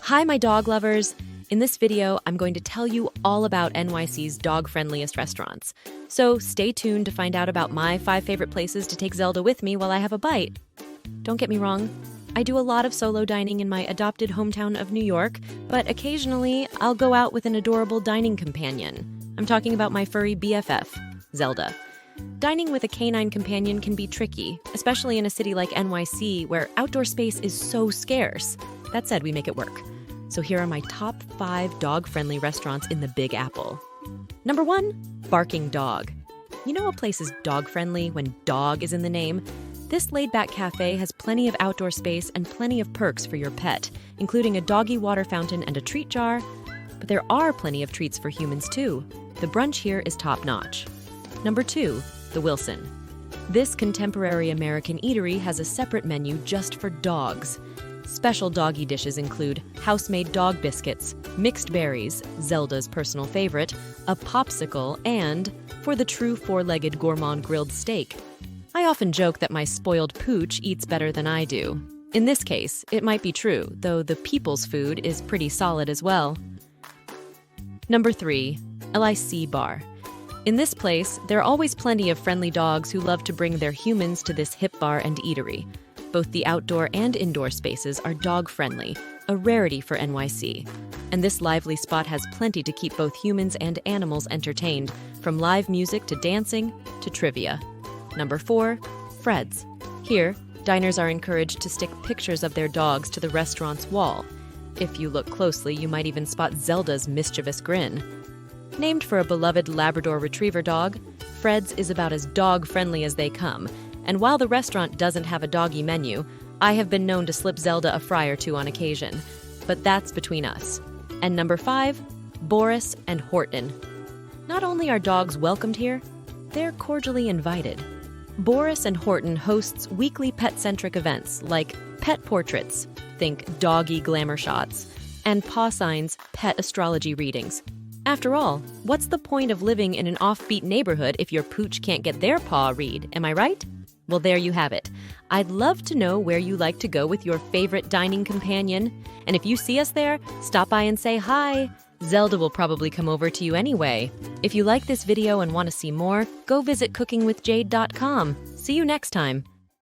Hi, my dog lovers! In this video, I'm going to tell you all about NYC's dog-friendliest restaurants. So stay tuned to find out about my 5 favorite places to take Zelda with me while I have a bite. Don't get me wrong, I do a lot of solo dining in my adopted hometown of New York, but occasionally I'll go out with an adorable dining companion. I'm talking about my furry BFF, Zelda. Dining with a canine companion can be tricky, especially in a city like NYC where outdoor space is so scarce. That said, we make it work. So here are my top 5 dog-friendly restaurants in the Big Apple. Number 1, Barking Dog. You know a place is dog-friendly when dog is in the name? This laid-back cafe has plenty of outdoor space and plenty of perks for your pet, including a doggy water fountain and a treat jar. But there are plenty of treats for humans too. The brunch here is top-notch. Number 2, The Wilson. This contemporary American eatery has a separate menu just for dogs. Special doggy dishes include house-made dog biscuits, mixed berries, Zelda's personal favorite, a popsicle, and, for the true 4-legged gourmand, grilled steak. I often joke that my spoiled pooch eats better than I do. In this case, it might be true, though the people's food is pretty solid as well. Number 3, LIC Bar. In this place, there are always plenty of friendly dogs who love to bring their humans to this hip bar and eatery. Both the outdoor and indoor spaces are dog-friendly, a rarity for NYC. And this lively spot has plenty to keep both humans and animals entertained, from live music to dancing to trivia. Number 4, Fred's. Here, diners are encouraged to stick pictures of their dogs to the restaurant's wall. If you look closely, you might even spot Zelda's mischievous grin. Named for a beloved Labrador Retriever dog, Fred's is about as dog-friendly as they come. And while the restaurant doesn't have a doggy menu, I have been known to slip Zelda a fry or two on occasion. But that's between us. And number 5, Boris and Horton. Not only are dogs welcomed here, they're cordially invited. Boris and Horton hosts weekly pet-centric events like pet portraits, think doggy glamour shots, and paw signs, pet astrology readings. After all, what's the point of living in an offbeat neighborhood if your pooch can't get their paw read, am I right? Well, there you have it. I'd love to know where you like to go with your favorite dining companion. And if you see us there, stop by and say hi. Zelda will probably come over to you anyway. If you like this video and want to see more, go visit cookingwithjade.com. See you next time.